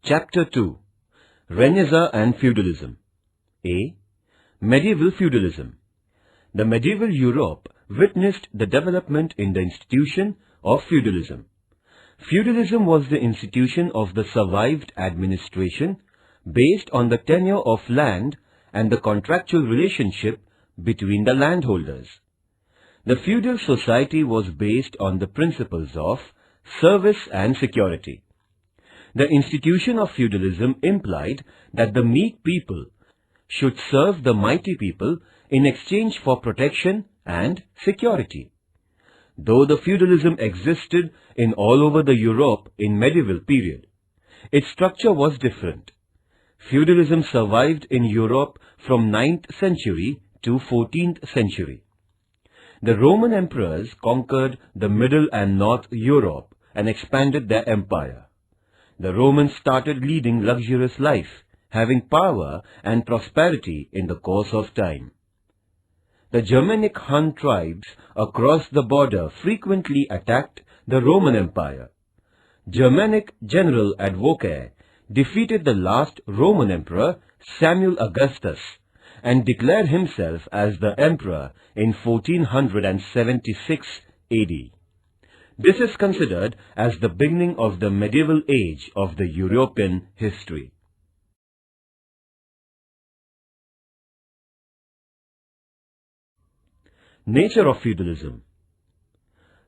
Chapter 2. Renaissance and Feudalism. A. Medieval Feudalism. The medieval Europe witnessed the development in the institution of feudalism. Feudalism was the institution of the survived administration based on the tenure of land and the contractual relationship between the landholders. The feudal society was based on the principles of service and security. The institution of feudalism implied that the meek people should serve the mighty people in exchange for protection and security. Though the feudalism existed in all over the Europe in medieval period, its structure was different. Feudalism survived in Europe from 9th century to 14th century. The Roman emperors conquered the Middle and North Europe and expanded their empire. The Romans started leading luxurious life, having power and prosperity in the course of time. The Germanic Hun tribes across the border frequently attacked the Roman Empire. Germanic general Advocate defeated the last Roman emperor, Samuel Augustus, and declared himself as the emperor in 1476 AD. This is considered as the beginning of the medieval age of the European history. Nature of feudalism.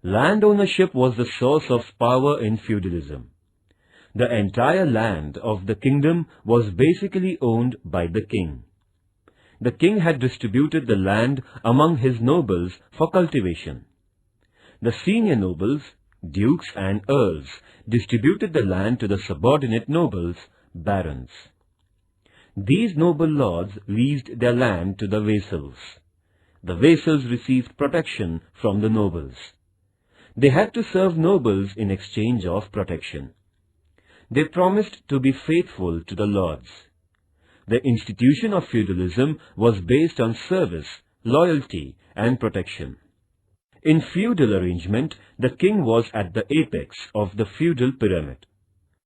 Land ownership was the source of power in feudalism. The entire land of the kingdom was basically owned by the king. The king had distributed the land among his nobles for cultivation. The senior nobles, dukes and earls, distributed the land to the subordinate nobles, barons. These noble lords leased their land to the vassals. The vassals received protection from the nobles. They had to serve nobles in exchange of protection. They promised to be faithful to the lords. The institution of feudalism was based on service, loyalty, and protection. In feudal arrangement, the king was at the apex of the feudal pyramid.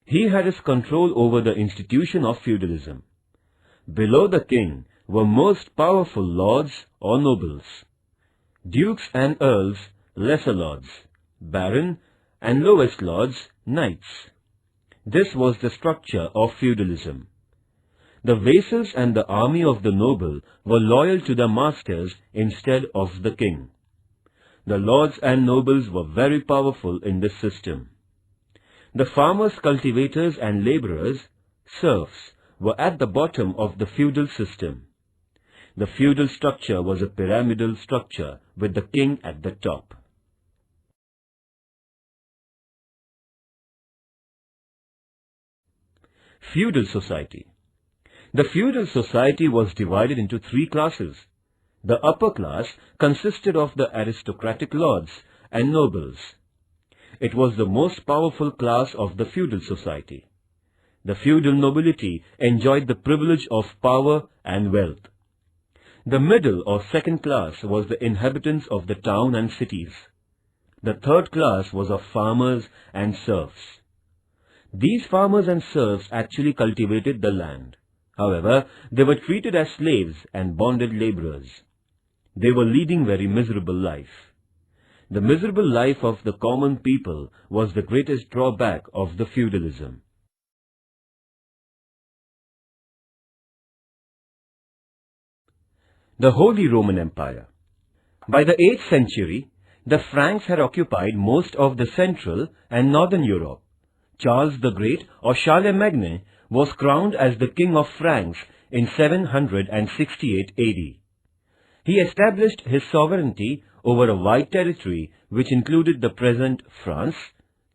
He had his control over the institution of feudalism. Below the king were most powerful lords or nobles, dukes and earls, lesser lords, baron, and lowest lords, knights. This was the structure of feudalism. The vassals and the army of the noble were loyal to their masters instead of the king. The lords and nobles were very powerful in this system. The farmers, cultivators and laborers, serfs, were at the bottom of the feudal system. The feudal structure was a pyramidal structure with the king at the top. Feudal society. The feudal society was divided into three classes. The upper class consisted of the aristocratic lords and nobles. It was the most powerful class of the feudal society. The feudal nobility enjoyed the privilege of power and wealth. The middle or second class was the inhabitants of the town and cities. The third class was of farmers and serfs. These farmers and serfs actually cultivated the land. However, they were treated as slaves and bonded laborers. They were leading very miserable life. The miserable life of the common people was the greatest drawback of the feudalism. The Holy Roman Empire. By the 8th century, the Franks had occupied most of the Central and Northern Europe. Charles the Great, or Charlemagne, was crowned as the King of Franks in 768 AD. He established his sovereignty over a wide territory which included the present France,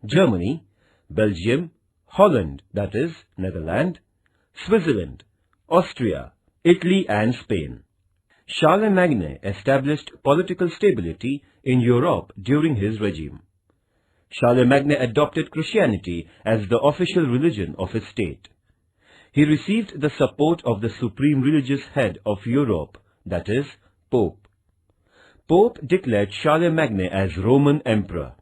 Germany, Belgium, Holland, that is, Netherlands, Switzerland, Austria, Italy and Spain. Charlemagne established political stability in Europe during his regime. Charlemagne adopted Christianity as the official religion of his state. He received the support of the supreme religious head of Europe, that is, Pope. Pope declared Charlemagne as Roman Emperor.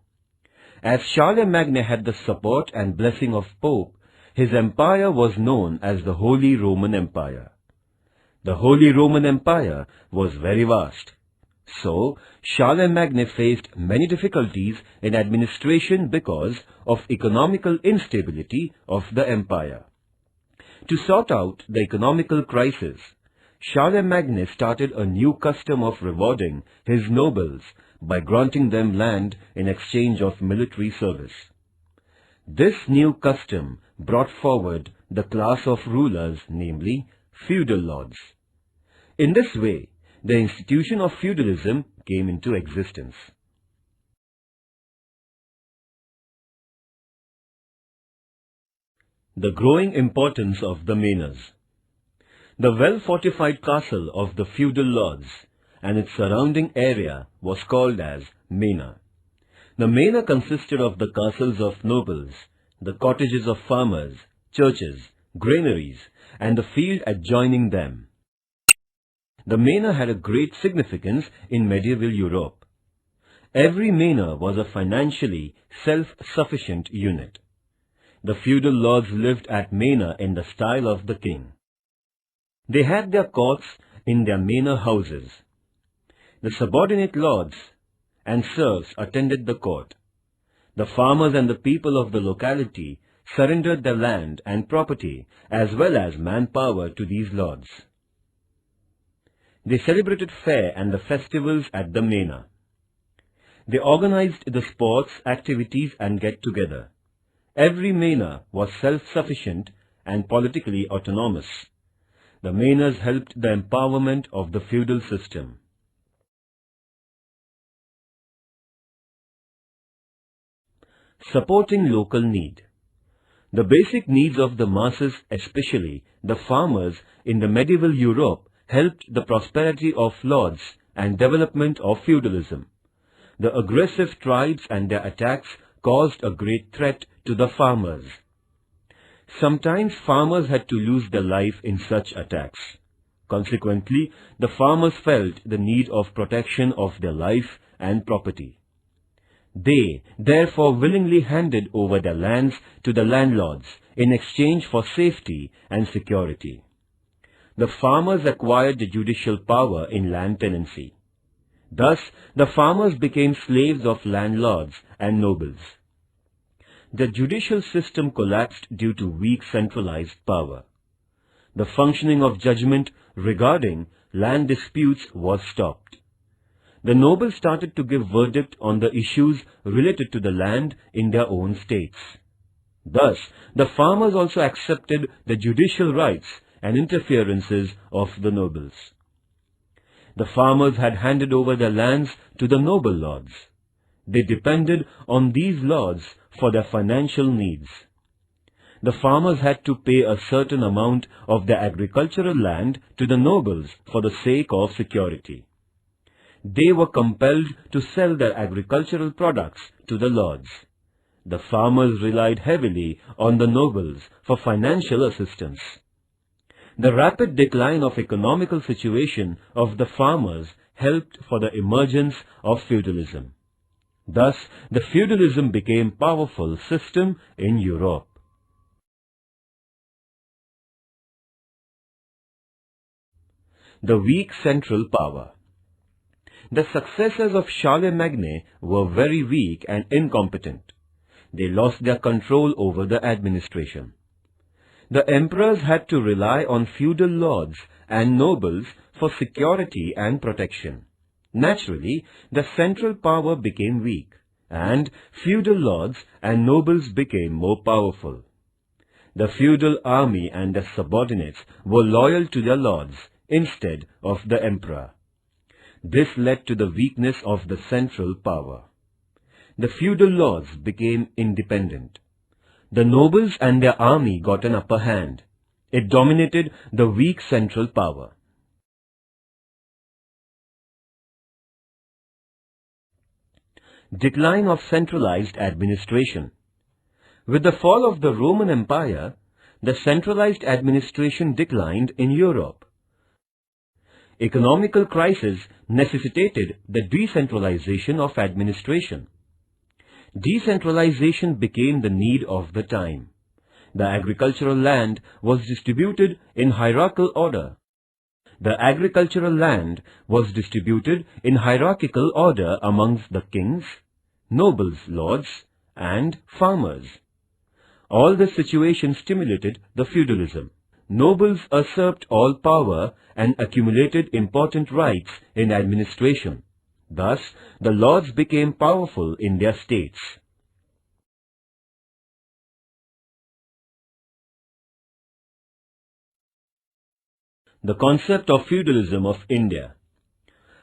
As Charlemagne had the support and blessing of Pope, his empire was known as the Holy Roman Empire. The Holy Roman Empire was very vast. So, Charlemagne faced many difficulties in administration because of economical instability of the empire. To sort out the economical crisis, Charlemagne started a new custom of rewarding his nobles by granting them land in exchange of military service. This new custom brought forward the class of rulers, namely feudal lords. In this way, the institution of feudalism came into existence. The growing importance of the manors. The well-fortified castle of the feudal lords and its surrounding area was called as manor. The manor consisted of the castles of nobles, the cottages of farmers, churches, granaries, and the field adjoining them. The manor had a great significance in medieval Europe. Every manor was a financially self-sufficient unit. The feudal lords lived at manor in the style of the king. They had their courts in their manor houses. The subordinate lords and serfs attended the court. The farmers and the people of the locality surrendered their land and property as well as manpower to these lords. They celebrated fair and the festivals at the manor. They organized the sports, activities and get-together. Every manor was self-sufficient and politically autonomous. The manors helped the empowerment of the feudal system. Supporting local need. The basic needs of the masses, especially the farmers in the medieval Europe, helped the prosperity of lords and development of feudalism. The aggressive tribes and their attacks caused a great threat to the farmers. Sometimes farmers had to lose their life in such attacks. Consequently, the farmers felt the need of protection of their life and property. They therefore willingly handed over their lands to the landlords in exchange for safety and security. The farmers acquired the judicial power in land tenancy. Thus, the farmers became slaves of landlords and nobles. The judicial system collapsed due to weak centralized power. The functioning of judgment regarding land disputes was stopped. The nobles started to give verdict on the issues related to the land in their own states. Thus, the farmers also accepted the judicial rights and interferences of the nobles. The farmers had handed over their lands to the noble lords. They depended on these lords for their financial needs. The farmers had to pay a certain amount of their agricultural land to the nobles for the sake of security. They were compelled to sell their agricultural products to the lords. The farmers relied heavily on the nobles for financial assistance. The rapid decline of economical situation of the farmers helped for the emergence of feudalism. Thus, the feudalism became a powerful system in Europe. The weak central power. The successors of Charlemagne were very weak and incompetent. They lost their control over the administration. The emperors had to rely on feudal lords and nobles for security and protection. Naturally, the central power became weak, and feudal lords and nobles became more powerful. The feudal army and their subordinates were loyal to their lords instead of the emperor. This led to the weakness of the central power. The feudal lords became independent. The nobles and their army got an upper hand. It dominated the weak central power. Decline of centralized administration. With the fall of the Roman Empire, the centralized administration declined in Europe. Economical crisis necessitated the decentralization of administration. Decentralization became the need of the time. The agricultural land was distributed in hierarchical order. The agricultural land was distributed in hierarchical order amongst the kings, nobles, lords, and farmers. All this situation stimulated the feudalism. Nobles usurped all power and accumulated important rights in administration. Thus, the lords became powerful in their states. The concept of feudalism of India.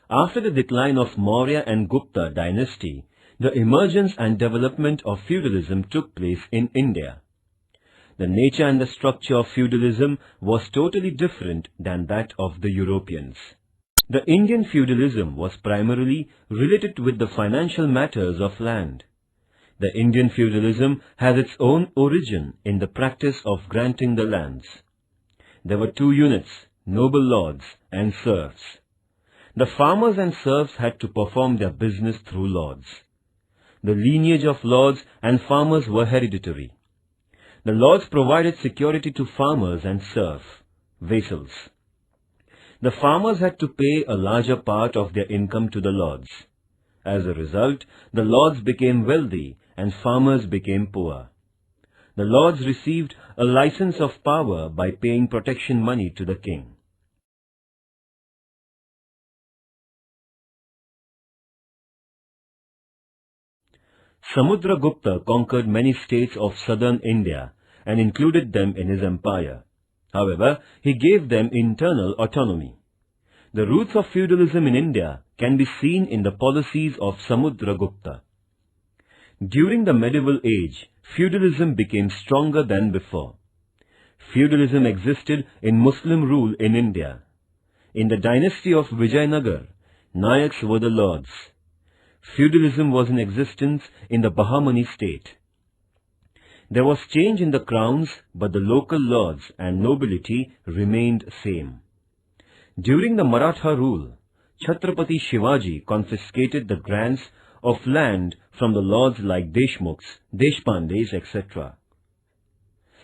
After the decline of Maurya and Gupta dynasty, the emergence and development of feudalism took place in India. The nature and the structure of feudalism was totally different than that of the Europeans. The Indian feudalism was primarily related with the financial matters of land. The Indian feudalism has its own origin in the practice of granting the lands. There were two units, noble lords and serfs. The farmers and serfs had to perform their business through lords. The lineage of lords and farmers were hereditary. The lords provided security to farmers and serfs, vassals. The farmers had to pay a larger part of their income to the lords. As a result, the lords became wealthy and farmers became poor. The lords received a license of power by paying protection money to the king. Samudragupta conquered many states of southern India and included them in his empire. However, he gave them internal autonomy. The roots of feudalism in India can be seen in the policies of Samudragupta. During the medieval age, feudalism became stronger than before. Feudalism existed in Muslim rule in India. In the dynasty of Vijayanagar, Nayaks were the lords. Feudalism was in existence in the Bahmani state. There was change in the crowns, but the local lords and nobility remained same. During the Maratha rule, Chhatrapati Shivaji confiscated the grants of land from the lords like Deshmukhs, Deshpandes, etc.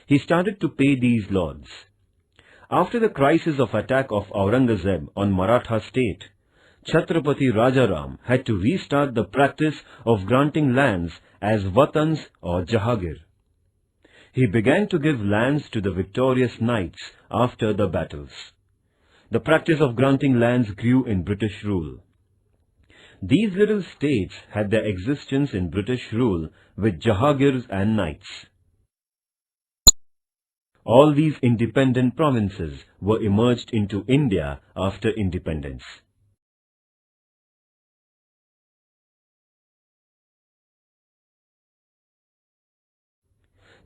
He started to pay these lords. After the crisis of attack of Aurangzeb on Maratha state, Chhatrapati Rajaram had to restart the practice of granting lands as Vatans or Jahagir. He began to give lands to the victorious knights after the battles. The practice of granting lands grew in British rule. These little states had their existence in British rule with Jahagirs and knights. All these independent provinces were emerged into India after independence.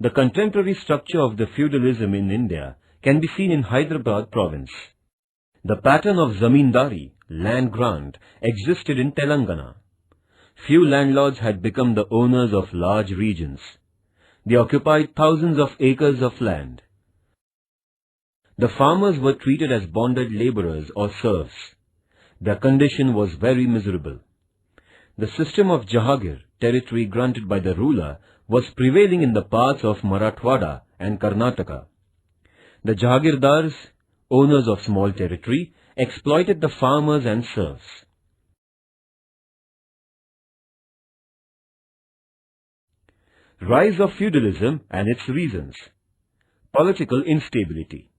The contemporary structure of the feudalism in India can be seen in Hyderabad province. The pattern of zamindari, land grant, existed in Telangana. Few landlords had become the owners of large regions. They occupied thousands of acres of land. The farmers were treated as bonded laborers or serfs. Their condition was very miserable. The system of Jahagir, territory granted by the ruler, was prevailing in the parts of Marathwada and Karnataka. The Jahagirdars, owners of small territory, exploited the farmers and serfs. Rise of feudalism and its reasons. Political instability.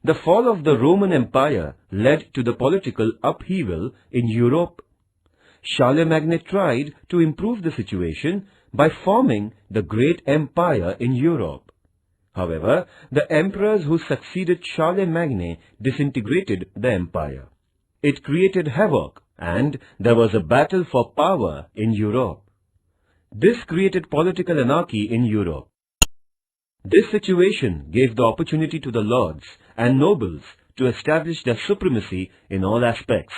The fall of the Roman Empire led to the political upheaval in Europe. Charlemagne tried to improve the situation by forming the great empire in Europe. However, the emperors who succeeded Charlemagne disintegrated the empire. It created havoc, and there was a battle for power in Europe. This created political anarchy in Europe. This situation gave the opportunity to the lords and nobles to establish their supremacy in all aspects.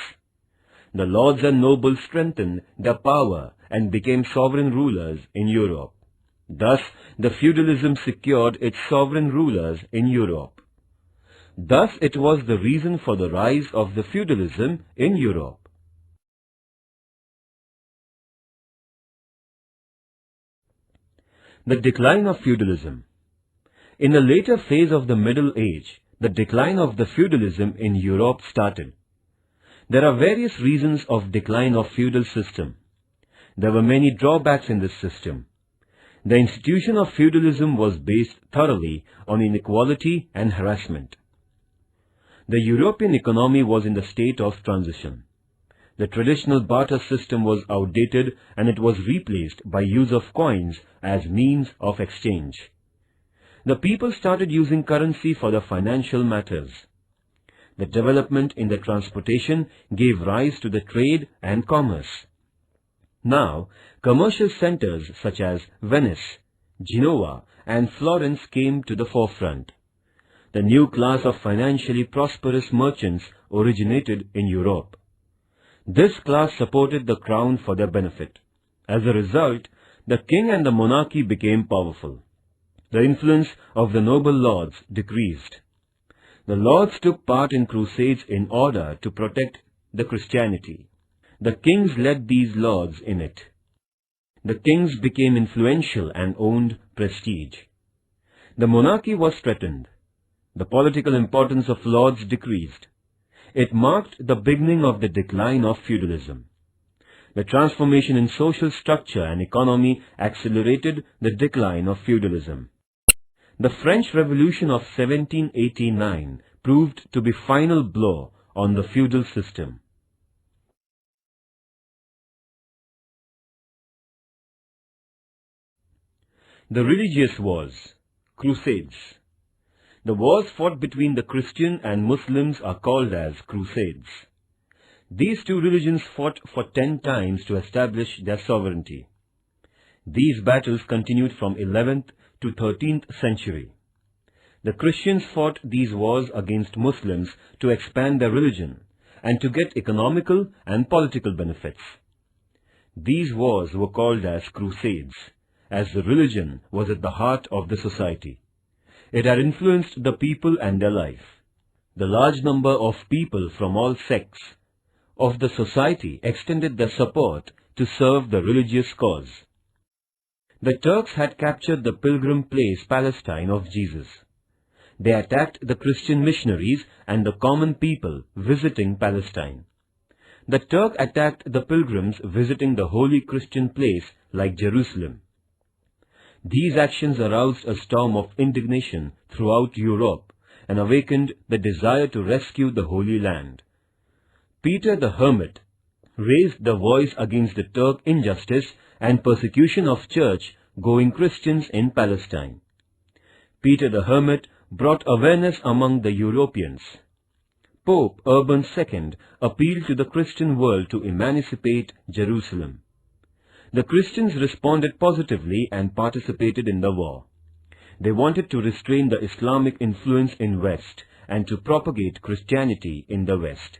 The lords and nobles strengthened their power and became sovereign rulers in Europe. Thus, the feudalism secured its sovereign rulers in Europe. Thus, it was the reason for the rise of the feudalism in Europe. The decline of feudalism. In the later phase of the Middle Age, the decline of the feudalism in Europe started. There are various reasons of decline of feudal system. There were many drawbacks in this system. The institution of feudalism was based thoroughly on inequality and harassment. The European economy was in the state of transition. The traditional barter system was outdated and it was replaced by use of coins as means of exchange. The people started using currency for the financial matters. The development in the transportation gave rise to the trade and commerce. Now, commercial centers such as Venice, Genoa and Florence came to the forefront. The new class of financially prosperous merchants originated in Europe. This class supported the crown for their benefit. As a result, the king and the monarchy became powerful. The influence of the noble lords decreased. The lords took part in crusades in order to protect the Christianity. The kings led these lords in it. The kings became influential and owned prestige. The monarchy was threatened. The political importance of lords decreased. It marked the beginning of the decline of feudalism. The transformation in social structure and economy accelerated the decline of feudalism. The French Revolution of 1789 proved to be final blow on the feudal system. The religious wars, crusades. The wars fought between the Christian and Muslims are called as crusades. These two religions fought for 10 times to establish their sovereignty. These battles continued from 11th to 13th century. The Christians fought these wars against Muslims to expand their religion and to get economical and political benefits. These wars were called as crusades, as the religion was at the heart of the society. It had influenced the people and their life. The large number of people from all sects of the society extended their support to serve the religious cause. The Turks had captured the pilgrim place Palestine of Jesus. They attacked the Christian missionaries and the common people visiting Palestine. The Turk attacked the pilgrims visiting the holy Christian place like Jerusalem. These actions aroused a storm of indignation throughout Europe and awakened the desire to rescue the Holy Land. Peter the Hermit raised the voice against the Turk injustice and persecution of church-going Christians in Palestine. Peter the Hermit brought awareness among the Europeans. Pope Urban II appealed to the Christian world to emancipate Jerusalem. The Christians responded positively and participated in the war. They wanted to restrain the Islamic influence in West and to propagate Christianity in the West.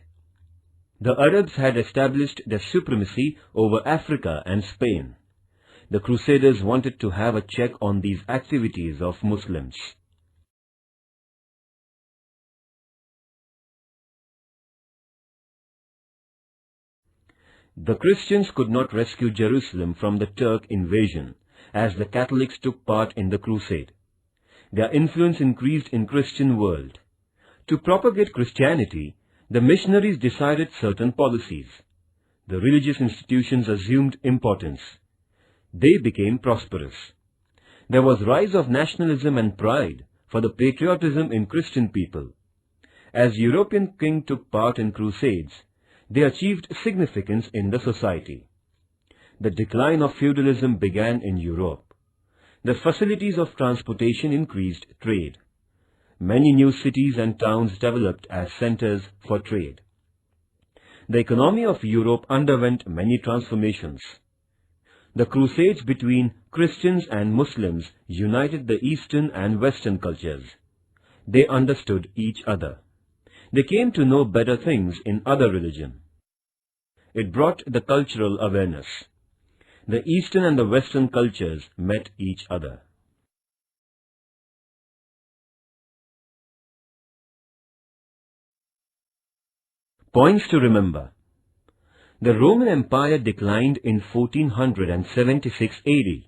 The Arabs had established their supremacy over Africa and Spain. The Crusaders wanted to have a check on these activities of Muslims. The Christians could not rescue Jerusalem from the Turk invasion, as the Catholics took part in the crusade. Their influence increased in Christian world. To propagate Christianity, the missionaries decided certain policies. The religious institutions assumed importance. They became prosperous. There was rise of nationalism and pride for the patriotism in Christian people. As European kings took part in crusades, they achieved significance in the society. The decline of feudalism began in Europe. The facilities of transportation increased trade. Many new cities and towns developed as centers for trade. The economy of Europe underwent many transformations. The crusades between Christians and Muslims united the Eastern and Western cultures. They understood each other. They came to know better things in other religion. It brought the cultural awareness. The Eastern and the Western cultures met each other. Points to remember. The Roman Empire declined in 1476 AD.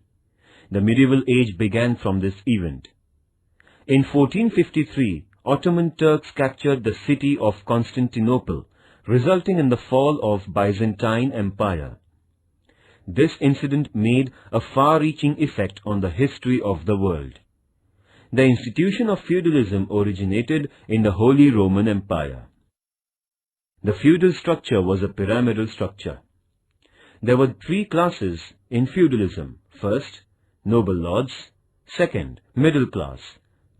The medieval age began from this event. In 1453, Ottoman Turks captured the city of Constantinople, resulting in the fall of Byzantine Empire. This incident made a far-reaching effect on the history of the world. The institution of feudalism originated in the Holy Roman Empire. The feudal structure was a pyramidal structure. There were three classes in feudalism. First, noble lords. Second, middle class.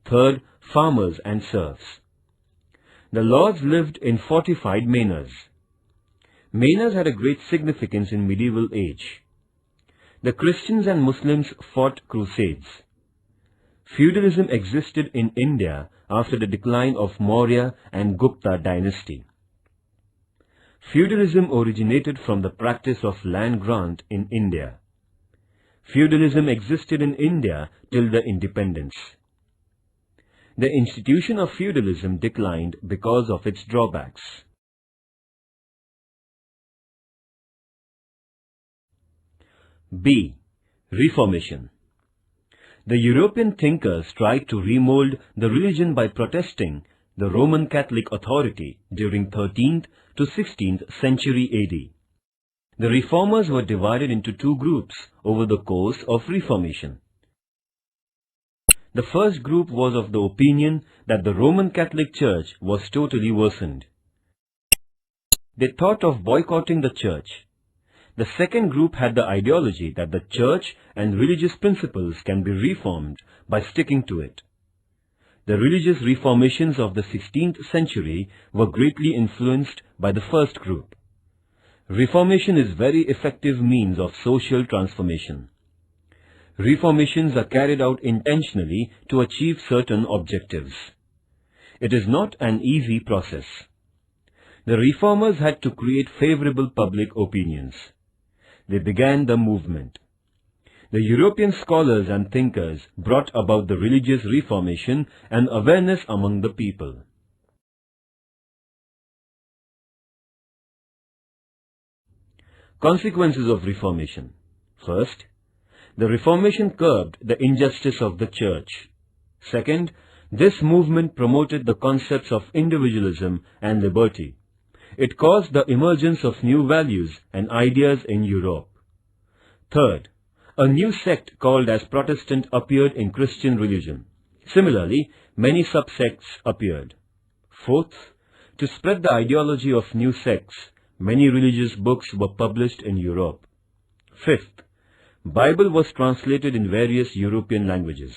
Third, farmers and serfs. The lords lived in fortified manors. Manors had a great significance in medieval age. The Christians and Muslims fought crusades. Feudalism existed in India after the decline of Maurya and Gupta dynasty. Feudalism originated from the practice of land grant in India. Feudalism existed in India till the independence. The institution of feudalism declined because of its drawbacks. B. Reformation. The European thinkers tried to remold the religion by protesting the Roman Catholic authority during 13th to 16th century AD. The reformers were divided into two groups over the course of Reformation. The first group was of the opinion that the Roman Catholic Church was totally worsened. They thought of boycotting the church. The second group had the ideology that the church and religious principles can be reformed by sticking to it. The religious reformations of the 16th century were greatly influenced by the first group. Reformation is very effective means of social transformation. Reformations are carried out intentionally to achieve certain objectives. It is not an easy process. The reformers had to create favorable public opinions. They began the movement. The European scholars and thinkers brought about the religious reformation and awareness among the people. Consequences of Reformation. First, the Reformation curbed the injustice of the church. Second, this movement promoted the concepts of individualism and liberty. It caused the emergence of new values and ideas in Europe. Third, a new sect called as Protestant appeared in Christian religion. Similarly, many subsects appeared. Fourth, to spread the ideology of new sects, many religious books were published in Europe. Fifth, Bible was translated in various European languages.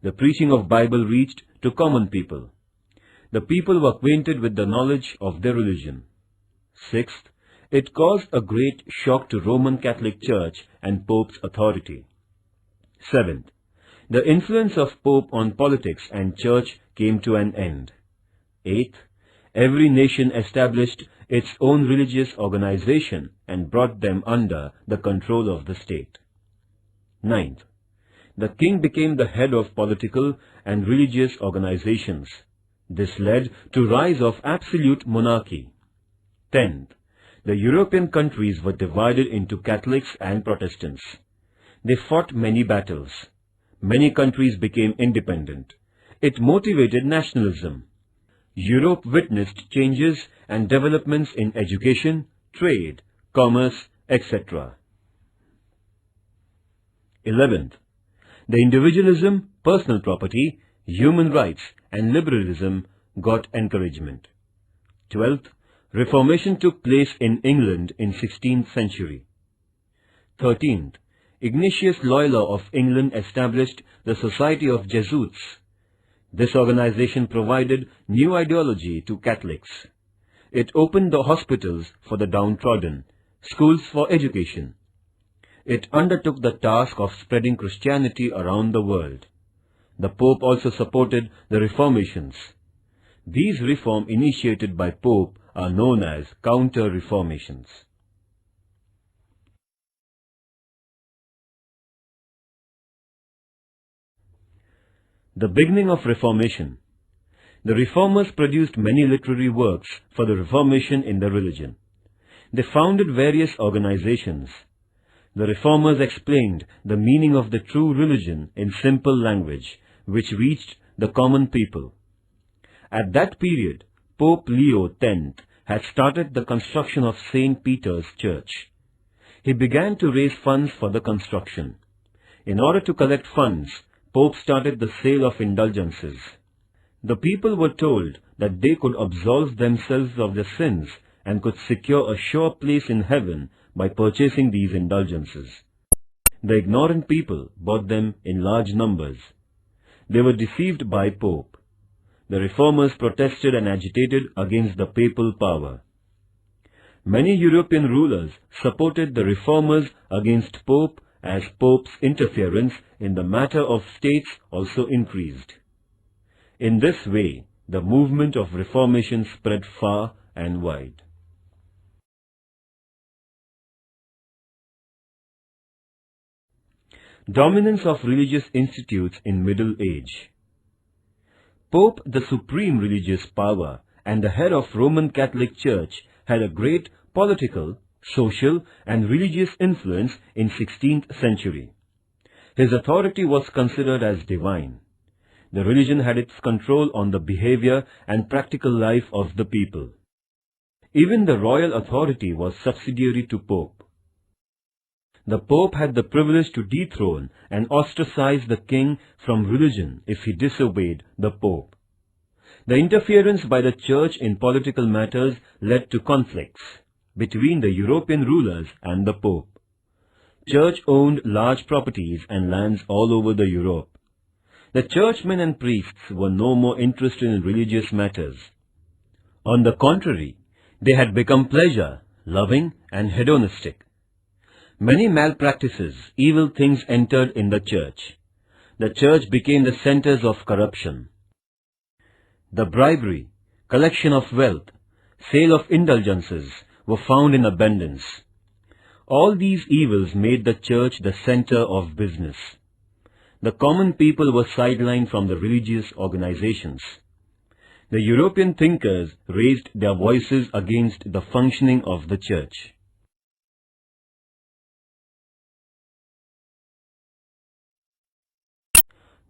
The preaching of Bible reached to common people. The people were acquainted with the knowledge of their religion. Sixth, it caused a great shock to Roman Catholic Church and Pope's authority. Seventh, the influence of Pope on politics and Church came to an end. Eighth, every nation established its own religious organization and brought them under the control of the state. Ninth, the king became the head of political and religious organizations. This led to rise of absolute monarchy. 10th, the European countries were divided into Catholics and Protestants. They fought many battles. Many countries became independent. It motivated nationalism. Europe witnessed changes and developments in education, trade, commerce, etc. 11th, the individualism, personal property, human rights and liberalism got encouragement. 12th, Reformation took place in England in 16th century. 13th, Ignatius Loyola of England established the Society of Jesuits. This organization provided new ideology to Catholics. It opened the hospitals for the downtrodden, schools for education. It undertook the task of spreading Christianity around the world. The Pope also supported the reformations. These reforms initiated by Pope are known as counter-reformations. The beginning of Reformation. The reformers produced many literary works for the reformation in the religion. They founded various organizations. The reformers explained the meaning of the true religion in simple language, which reached the common people. At that period, Pope Leo X had started the construction of St. Peter's Church. He began to raise funds for the construction. In order to collect funds, Pope started the sale of indulgences. The people were told that they could absolve themselves of their sins and could secure a sure place in heaven by purchasing these indulgences. The ignorant people bought them in large numbers. They were deceived by Pope. The reformers protested and agitated against the papal power. Many European rulers supported the reformers against Pope as Pope's interference in the matter of states also increased. In this way, the movement of Reformation spread far and wide. Dominance of religious institutes in Middle Age. Pope, the supreme religious power and the head of Roman Catholic Church, had a great political, social and religious influence in 16th century. His authority was considered as divine. The religion had its control on the behavior and practical life of the people. Even the royal authority was subsidiary to Pope. The Pope had the privilege to dethrone and ostracize the king from religion if he disobeyed the Pope. The interference by the Church in political matters led to conflicts between the European rulers and the Pope. Church owned large properties and lands all over the Europe. The churchmen and priests were no more interested in religious matters. On the contrary, they had become pleasure-loving and hedonistic. Many malpractices, evil things entered in the Church. The Church became the centers of corruption. The bribery, collection of wealth, sale of indulgences were found in abundance. All these evils made the Church the center of business. The common people were sidelined from the religious organizations. The European thinkers raised their voices against the functioning of the Church.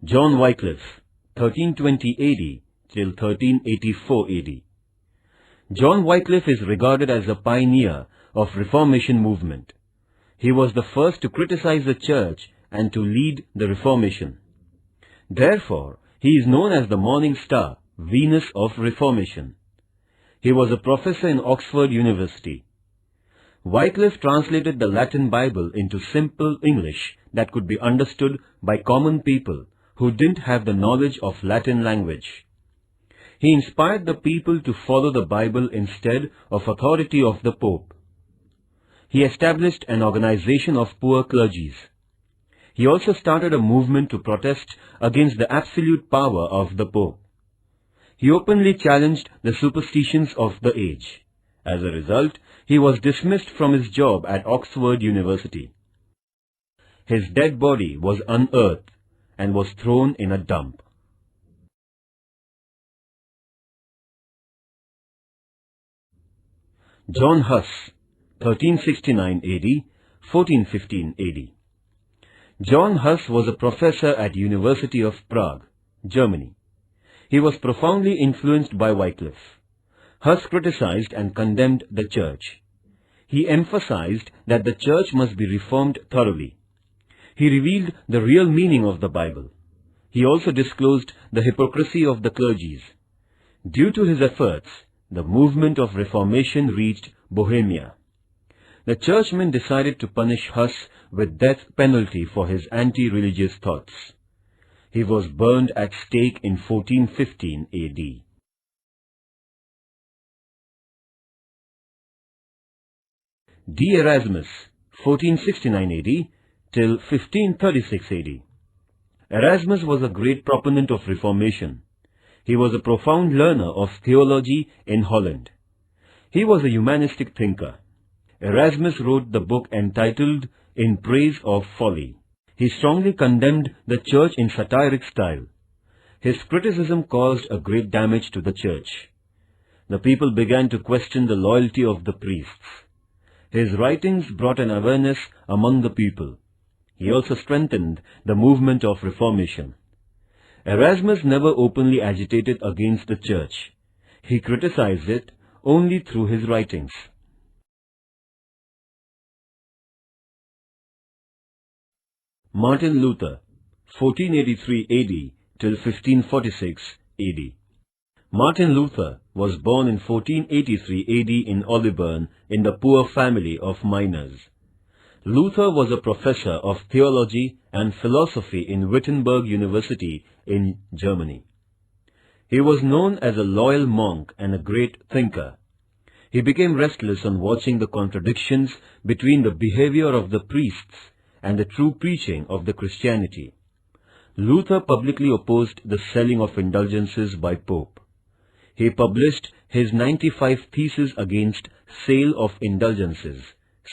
John Wycliffe, 1320 AD till 1384 AD. John Wycliffe is regarded as a pioneer of Reformation movement. He was the first to criticize the Church and to lead the Reformation. Therefore, he is known as the morning star, Venus of Reformation. He was a professor in Oxford University. Wycliffe translated the Latin Bible into simple English that could be understood by common people who didn't have the knowledge of Latin language. He inspired the people to follow the Bible instead of authority of the Pope. He established an organization of poor clergies. He also started a movement to protest against the absolute power of the Pope. He openly challenged the superstitions of the age. As a result, he was dismissed from his job at Oxford University. His dead body was unearthed and was thrown in a dump. John Huss, 1369 AD, 1415 AD. John Huss was a professor at University of Prague, Germany. He was profoundly influenced by Wycliffe. Huss criticized and condemned the Church. He emphasized that the Church must be reformed thoroughly. He revealed the real meaning of the Bible. He also disclosed the hypocrisy of the clergies. Due to his efforts, the movement of Reformation reached Bohemia. The churchmen decided to punish Huss with death penalty for his anti-religious thoughts. He was burned at stake in 1415 AD. D. Erasmus, 1469 AD till 1536 AD. Erasmus was a great proponent of Reformation. He was a profound learner of theology in Holland. He was a humanistic thinker. Erasmus wrote the book entitled In Praise of Folly. He strongly condemned the Church in satiric style. His criticism caused a great damage to the Church. The people began to question the loyalty of the priests. His writings brought an awareness among the people. He also strengthened the movement of Reformation. Erasmus never openly agitated against the Church. He criticized it only through his writings. Martin Luther, 1483 AD till 1546 AD. Martin Luther was born in 1483 AD in Olibern in the poor family of miners. Luther was a professor of theology and philosophy in Wittenberg University in Germany. He was known as a loyal monk and a great thinker. He became restless on watching the contradictions between the behavior of the priests and the true preaching of the Christianity. Luther publicly opposed the selling of indulgences by Pope. He published his 95 Theses against sale of indulgences,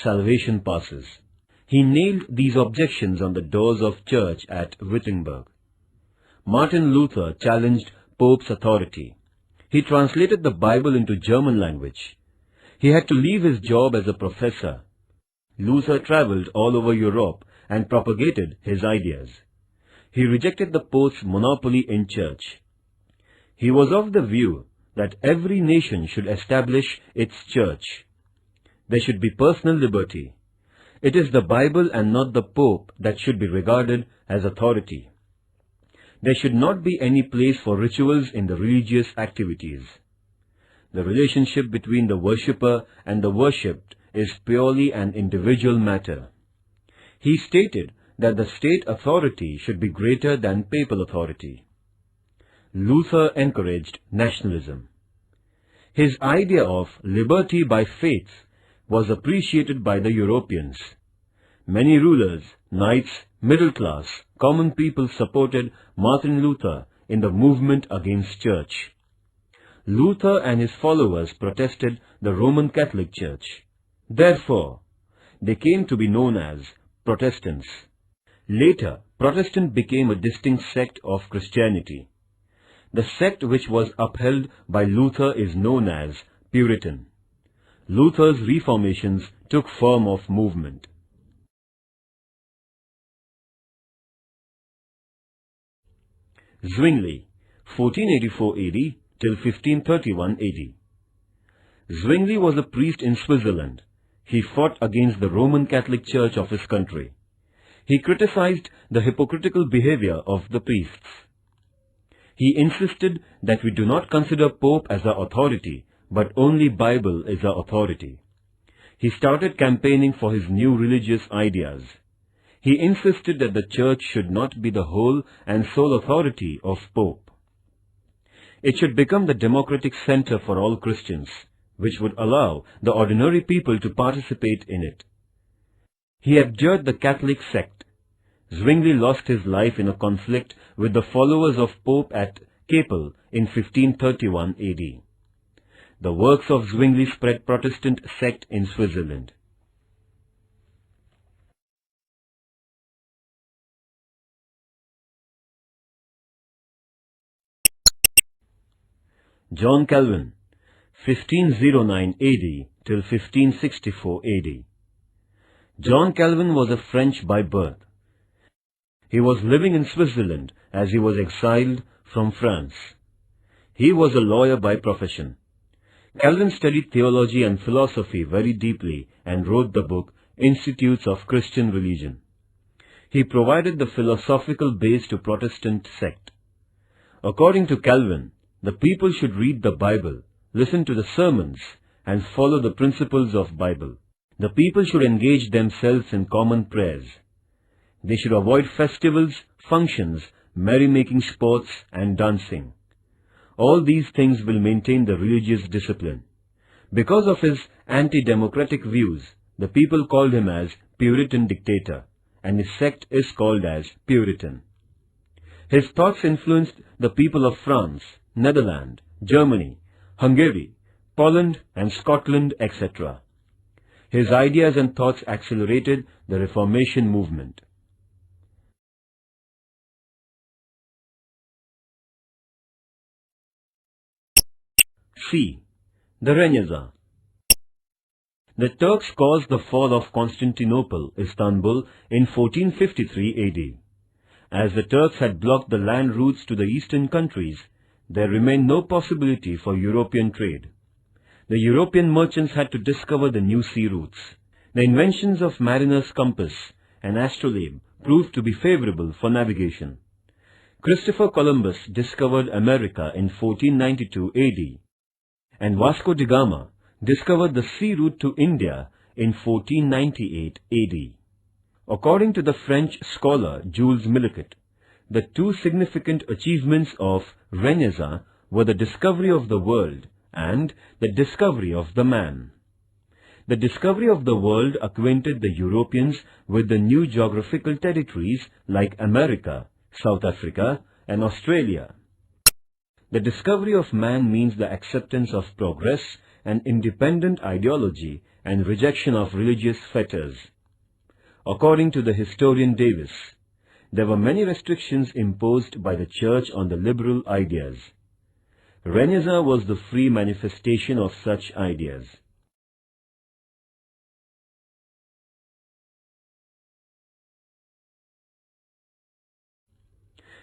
salvation passes. He nailed these objections on the doors of church at Wittenberg. Martin Luther challenged Pope's authority. He translated the Bible into German language. He had to leave his job as a professor. Luther traveled all over Europe and propagated his ideas. He rejected the Pope's monopoly in church. He was of the view that every nation should establish its church. There should be personal liberty. It is the Bible and not the Pope that should be regarded as authority. There should not be any place for rituals in the religious activities. The relationship between the worshipper and the worshipped is purely an individual matter. He stated that the state authority should be greater than papal authority. Luther encouraged nationalism. His idea of liberty by faith was appreciated by the Europeans. Many rulers, knights, middle class, common people supported Martin Luther in the movement against church. Luther and his followers protested the Roman Catholic Church. Therefore, they came to be known as Protestants. Later, Protestant became a distinct sect of Christianity. The sect which was upheld by Luther is known as Puritan. Luther's reformations took form of movement. Zwingli, 1484 AD till 1531 AD. Zwingli was a priest in Switzerland. He fought against the Roman Catholic Church of his country. He criticized the hypocritical behavior of the priests. He insisted that we do not consider Pope as our authority, but only Bible is our authority. He started campaigning for his new religious ideas. He insisted that the church should not be the whole and sole authority of Pope. It should become the democratic center for all Christians, which would allow the ordinary people to participate in it. He abjured the Catholic sect. Zwingli lost his life in a conflict with the followers of Pope at Kappel in 1531 AD. The works of Zwingli spread Protestant sect in Switzerland. John Calvin, 1509 AD till 1564 AD. John Calvin was a French by birth. He was living in Switzerland as he was exiled from France. He was a lawyer by profession. Calvin studied theology and philosophy very deeply and wrote the book Institutes of Christian Religion. He provided the philosophical base to Protestant sect. According to Calvin, the people should read the Bible, listen to the sermons, and follow the principles of Bible. The people should engage themselves in common prayers. They should avoid festivals, functions, merrymaking sports, and dancing. All these things will maintain the religious discipline. Because of his anti-democratic views, the people called him as Puritan dictator, and his sect is called as Puritan. His thoughts influenced the people of France, Netherlands, Germany, Hungary, Poland, and Scotland, etc. His ideas and thoughts accelerated the Reformation movement. C. The Renaissance. The Turks caused the fall of Constantinople, Istanbul, in 1453 AD. As the Turks had blocked the land routes to the eastern countries, there remained no possibility for European trade. The European merchants had to discover the new sea routes. The inventions of mariner's compass and astrolabe proved to be favorable for navigation. Christopher Columbus discovered America in 1492 AD, and Vasco da Gama discovered the sea route to India in 1498 AD. According to the French scholar Jules Milliquet, the two significant achievements of Renaissance were the discovery of the world and the discovery of the man. The discovery of the world acquainted the Europeans with the new geographical territories like America, South Africa, and Australia. The discovery of man means the acceptance of progress and independent ideology and rejection of religious fetters. According to the historian Davis, there were many restrictions imposed by the Church on the liberal ideas. Renaissance was the free manifestation of such ideas.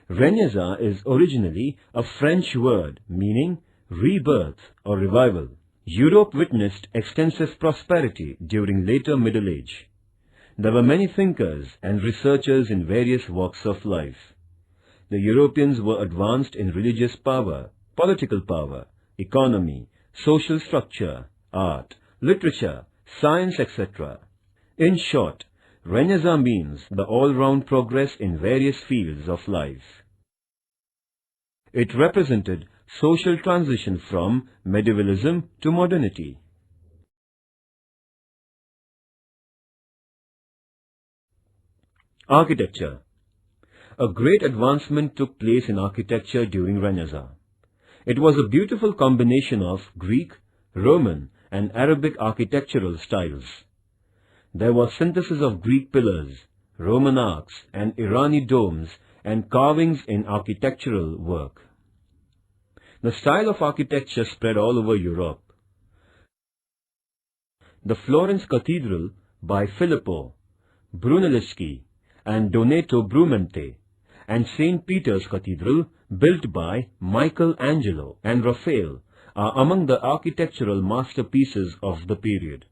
Renaissance is originally a French word meaning rebirth or revival. Europe witnessed extensive prosperity during later Middle Age. There were many thinkers and researchers in various walks of life. The Europeans were advanced in religious power, political power, economy, social structure, art, literature, science, etc. In short, Renaissance means the all-round progress in various fields of life. It represented social transition from medievalism to modernity. Architecture. A great advancement took place in architecture during Renaissance. It was a beautiful combination of Greek, Roman, and Arabic architectural styles. There was synthesis of Greek pillars, Roman arcs, and Irani domes and carvings in architectural work. The style of architecture spread all over Europe. The Florence Cathedral by Filippo Brunelleschi and Donato Bramante, and St. Peter's Cathedral, built by Michelangelo and Raphael, are among the architectural masterpieces of the period.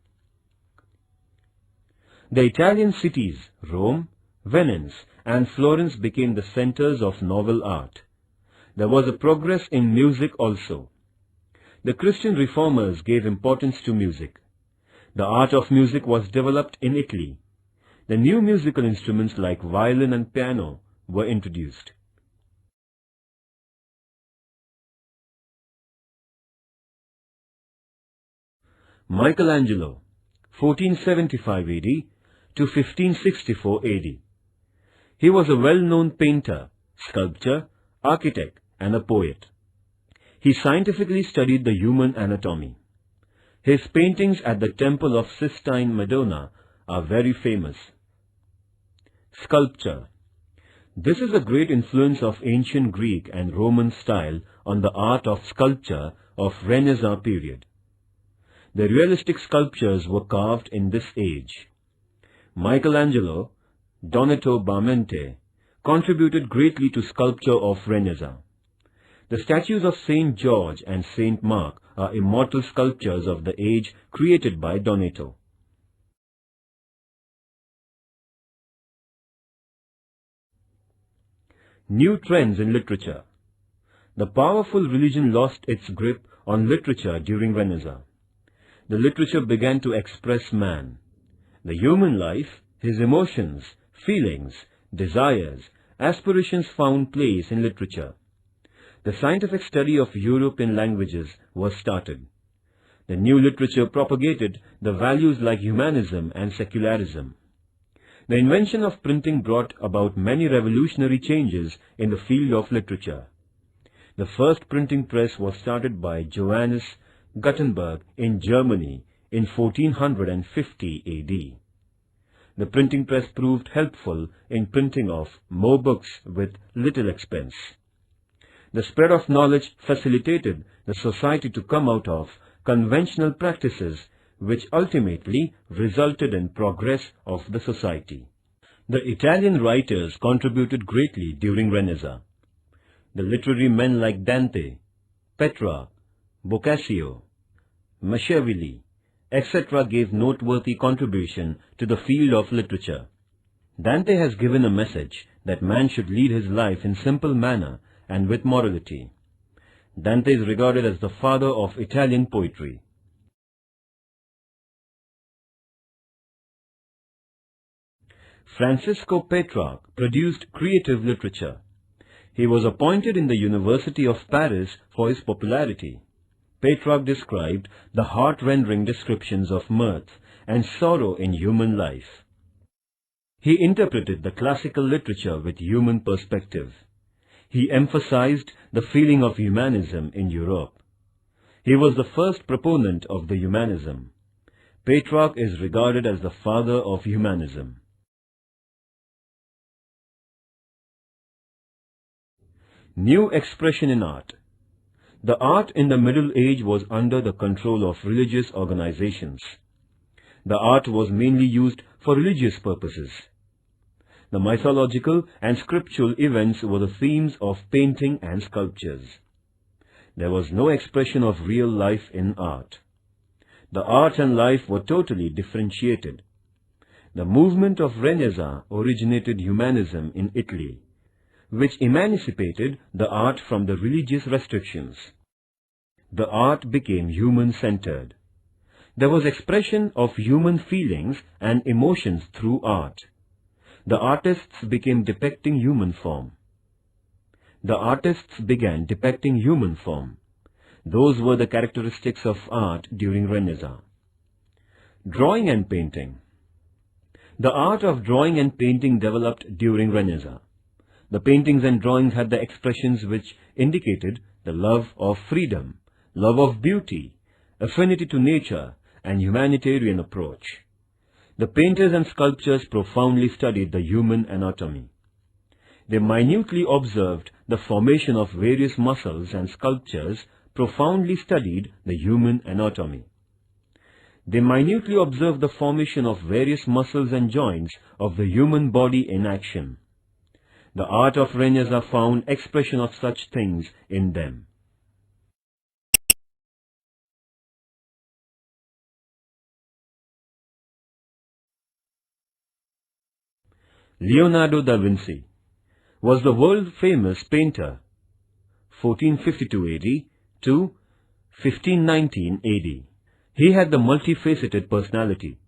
The Italian cities, Rome, Venice, and Florence became the centers of novel art. There was a progress in music also. The Christian reformers gave importance to music. The art of music was developed in Italy. The new musical instruments like violin and piano were introduced. Michelangelo, 1475 AD to 1564 AD. He was a well-known painter, sculptor, architect, and a poet. He scientifically studied the human anatomy. His paintings at the Temple of Sistine Madonna are very famous. Sculpture. This is a great influence of ancient Greek and Roman style on the art of sculpture of Renaissance period. The realistic sculptures were carved in this age. Michelangelo, Donato Bramante, contributed greatly to sculpture of Renaissance. The statues of Saint George and Saint Mark are immortal sculptures of the age created by Donato. New trends in literature. The powerful religion lost its grip on literature during Renaissance. The literature began to express man, the human life, his emotions, feelings, desires, aspirations found place in literature. The scientific study of European languages was started. The new literature propagated the values like humanism and secularism. The invention of printing brought about many revolutionary changes in the field of literature. The first printing press was started by Johannes Gutenberg in Germany in 1450 AD. The printing press proved helpful in printing of more books with little expense. The spread of knowledge facilitated the society to come out of conventional practices which ultimately resulted in progress of the society. The Italian writers contributed greatly during Renaissance. The literary men like Dante, Petrarch, Boccaccio, Machiavelli, etc. gave noteworthy contribution to the field of literature. Dante has given a message that man should lead his life in simple manner and with morality. Dante is regarded as the father of Italian poetry. Francisco Petrarch produced creative literature. He was appointed in the University of Paris for his popularity. Petrarch described the heart-rending descriptions of mirth and sorrow in human life. He interpreted the classical literature with human perspective. He emphasized the feeling of humanism in Europe. He was the first proponent of the humanism. Petrarch is regarded as the father of humanism. New expression in art. The art in the Middle Age was under the control of religious organizations. The art was mainly used for religious purposes. The mythological and scriptural events were the themes of painting and sculptures. There was no expression of real life in art. The art and life were totally differentiated. The movement of Renaissance originated humanism in Italy, which emancipated the art from the religious restrictions. The art became human-centered. There was expression of human feelings and emotions through art. The artists began depicting human form. Those were the characteristics of art during Renaissance. Drawing and painting. The art of drawing and painting developed during Renaissance. The paintings and drawings had the expressions which indicated the love of freedom, love of beauty, affinity to nature, and humanitarian approach. The painters and sculptors profoundly studied the human anatomy. They minutely observed the formation of various muscles, and sculptures profoundly studied the human anatomy. They minutely observed the formation of various muscles and joints of the human body in action. The art of Renaissance found expression of such things in them. Leonardo da Vinci was the world-famous painter, 1452 AD to 1519 AD. He had the multifaceted personality.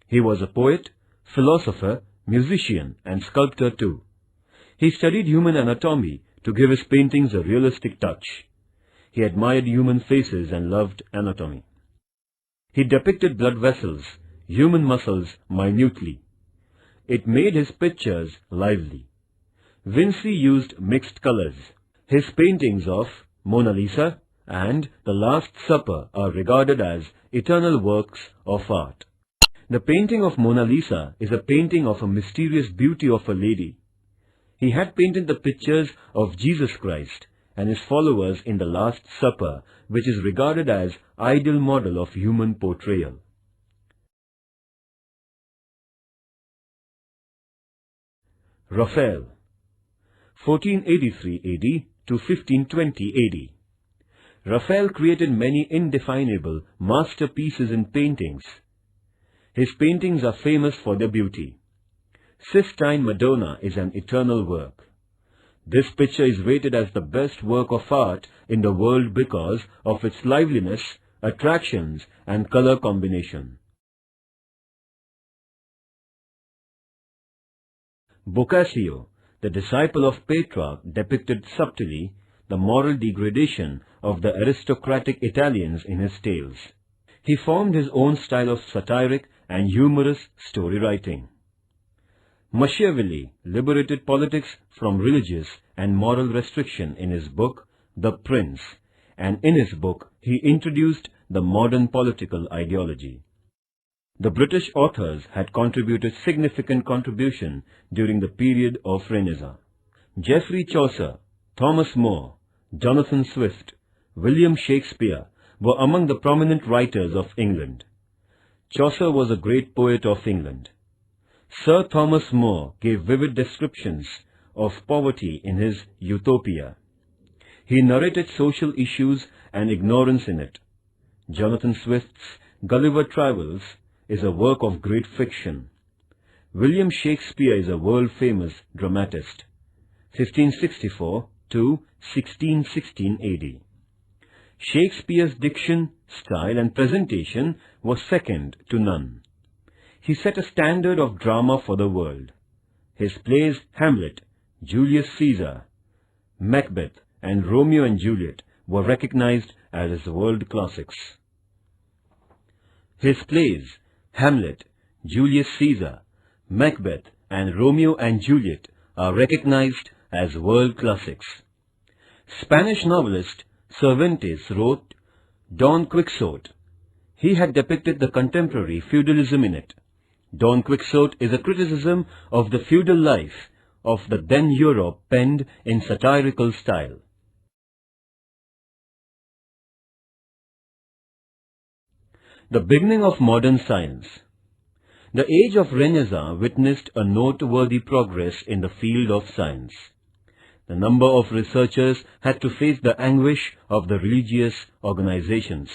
He was a poet, philosopher, musician, and sculptor too. He studied human anatomy to give his paintings a realistic touch. He admired human faces and loved anatomy. He depicted blood vessels, human muscles minutely. It made his pictures lively. Vinci used mixed colors. His paintings of Mona Lisa and The Last Supper are regarded as eternal works of art. The painting of Mona Lisa is a painting of a mysterious beauty of a lady. He had painted the pictures of Jesus Christ and his followers in The Last Supper, which is regarded as ideal model of human portrayal. Raphael, 1483 AD to 1520 AD. Raphael created many indefinable masterpieces in paintings. His paintings are famous for their beauty. Sistine Madonna is an eternal work. This picture is rated as the best work of art in the world because of its liveliness, attractions, and color combination. Boccaccio, the disciple of Petrarch, depicted subtly the moral degradation of the aristocratic Italians in his tales. He formed his own style of satiric and humorous story writing. Machiavelli liberated politics from religious and moral restriction in his book, The Prince, and in his book he introduced the modern political ideology. The British authors had contributed significant contribution during the period of Renaissance. Geoffrey Chaucer, Thomas More, Jonathan Swift, William Shakespeare were among the prominent writers of England. Chaucer was a great poet of England. Sir Thomas More gave vivid descriptions of poverty in his Utopia. He narrated social issues and ignorance in it. Jonathan Swift's Gulliver Travels is a work of great fiction. William Shakespeare is a world-famous dramatist, 1564 to 1616 AD. Shakespeare's diction, style and presentation was second to none. He set a standard of drama for the world. His plays Hamlet, Julius Caesar, Macbeth and Romeo and Juliet were recognized as world classics. His plays Hamlet, Julius Caesar, Macbeth and Romeo and Juliet are recognized as world classics. Spanish novelist Cervantes wrote Don Quixote. He had depicted the contemporary feudalism in it. Don Quixote is a criticism of the feudal life of the then Europe penned in satirical style. The beginning of modern science. The age of Renaissance witnessed a noteworthy progress in the field of science. The number of researchers had to face the anguish of the religious organizations.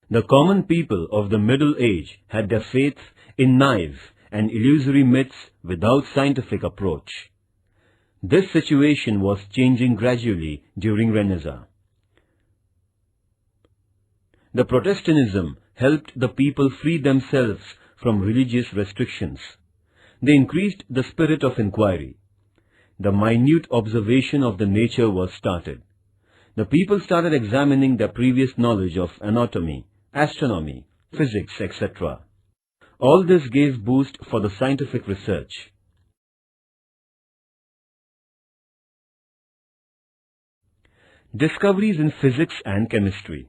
The common people of the Middle Age had their faith in naive and illusory myths without scientific approach. This situation was changing gradually during Renaissance. The Protestantism helped the people free themselves from religious restrictions. They increased the spirit of inquiry. The minute observation of the nature was started. The people started examining their previous knowledge of anatomy, astronomy, physics, etc. All this gave boost for the scientific research. Discoveries in physics and chemistry.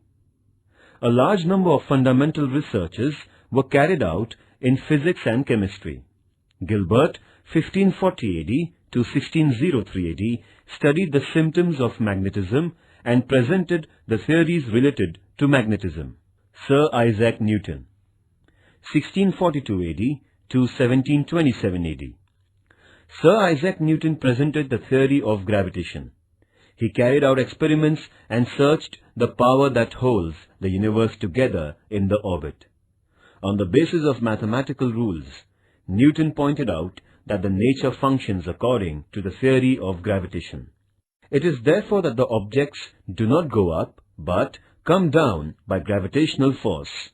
A large number of fundamental researches were carried out in physics and chemistry. Gilbert, 1540 AD to 1603 AD, studied the symptoms of magnetism and presented the theories related to magnetism. Sir Isaac Newton, 1642 AD to 1727 AD. Sir Isaac Newton presented the theory of gravitation. He carried out experiments and searched the power that holds the universe together in the orbit. On the basis of mathematical rules, Newton pointed out that the nature functions according to the theory of gravitation. It is therefore that the objects do not go up, but come down by gravitational force.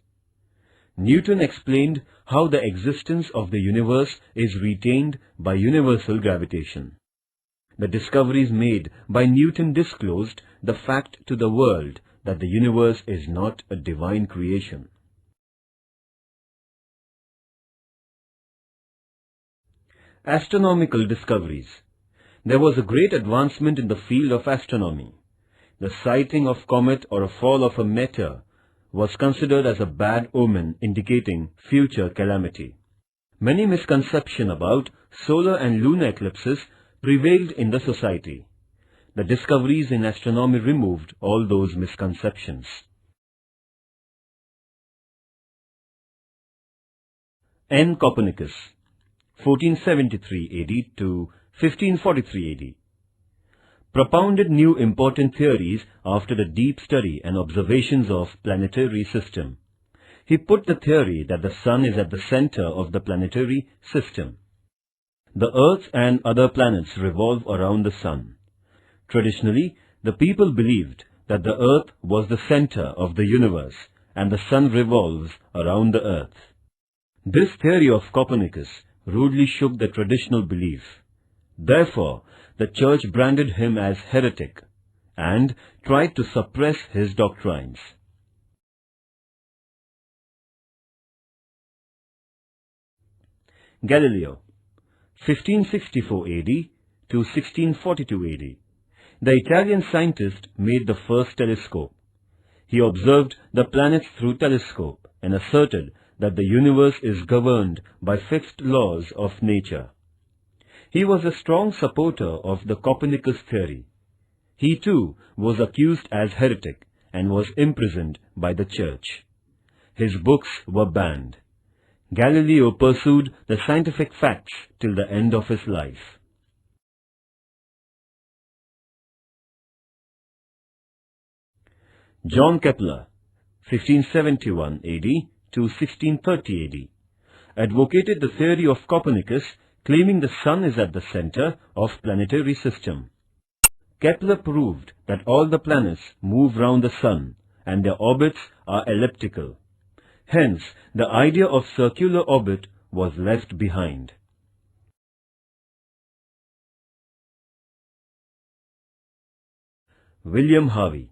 Newton explained how the existence of the universe is retained by universal gravitation. The discoveries made by Newton disclosed the fact to the world that the universe is not a divine creation. Astronomical discoveries. There was a great advancement in the field of astronomy. The sighting of comet or a fall of a meteor was considered as a bad omen indicating future calamity. Many misconceptions about solar and lunar eclipses prevailed in the society. The discoveries in astronomy removed all those misconceptions. N. Copernicus, 1473 AD to 1543 AD, propounded new important theories after the deep study and observations of planetary system. He put the theory that the sun is at the center of the planetary system. The earth and other planets revolve around the sun. Traditionally, the people believed that the earth was the center of the universe and the sun revolves around the earth. This theory of Copernicus rudely shook the traditional belief. Therefore, the church branded him as heretic and tried to suppress his doctrines. Galileo, 1564 AD to 1642 AD. The Italian scientist made the first telescope. He observed the planets through telescope and asserted that the universe is governed by fixed laws of nature. He was a strong supporter of the Copernicus theory. He too was accused as heretic and was imprisoned by the church. His books were banned. Galileo pursued the scientific facts till the end of his life. John Kepler, 1571 AD to 1630 AD, advocated the theory of Copernicus, claiming the sun is at the center of planetary system. Kepler proved that all the planets move round the sun and their orbits are elliptical. Hence, the idea of circular orbit was left behind. William Harvey,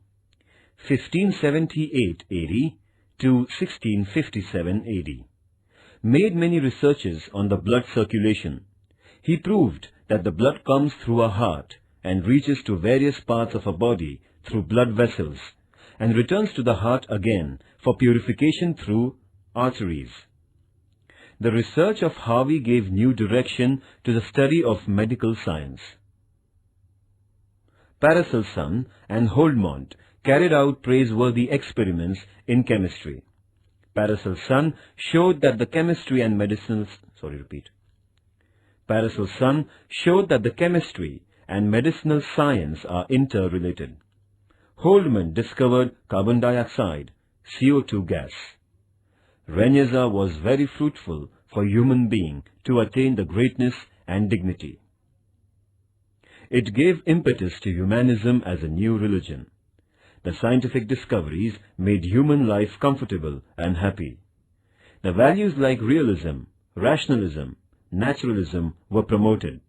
1578 AD to 1657 AD, made many researches on the blood circulation. He proved that the blood comes through our heart and reaches to various parts of our body through blood vessels and returns to the heart again for purification through arteries. The research of Harvey gave new direction to the study of medical science. Paracelsus and Holdmont carried out praiseworthy experiments in chemistry. Paracelsus showed that the chemistry and medicinal science are interrelated. Holdmont discovered carbon dioxide, CO2 gas. Reneza was very fruitful for human being to attain the greatness and dignity. It gave impetus to humanism as a new religion. The scientific discoveries made human life comfortable and happy. The values like realism, rationalism, naturalism were promoted.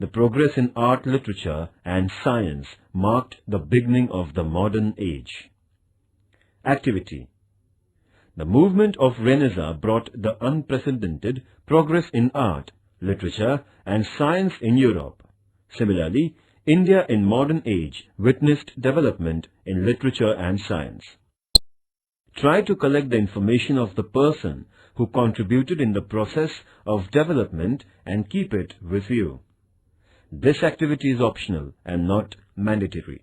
The progress in art, literature and science marked the beginning of the modern age. Activity. The movement of Renaissance brought the unprecedented progress in art, literature and science in Europe. Similarly, India in modern age witnessed development in literature and science. Try to collect the information of the person who contributed in the process of development and keep it with you. This activity is optional and not mandatory.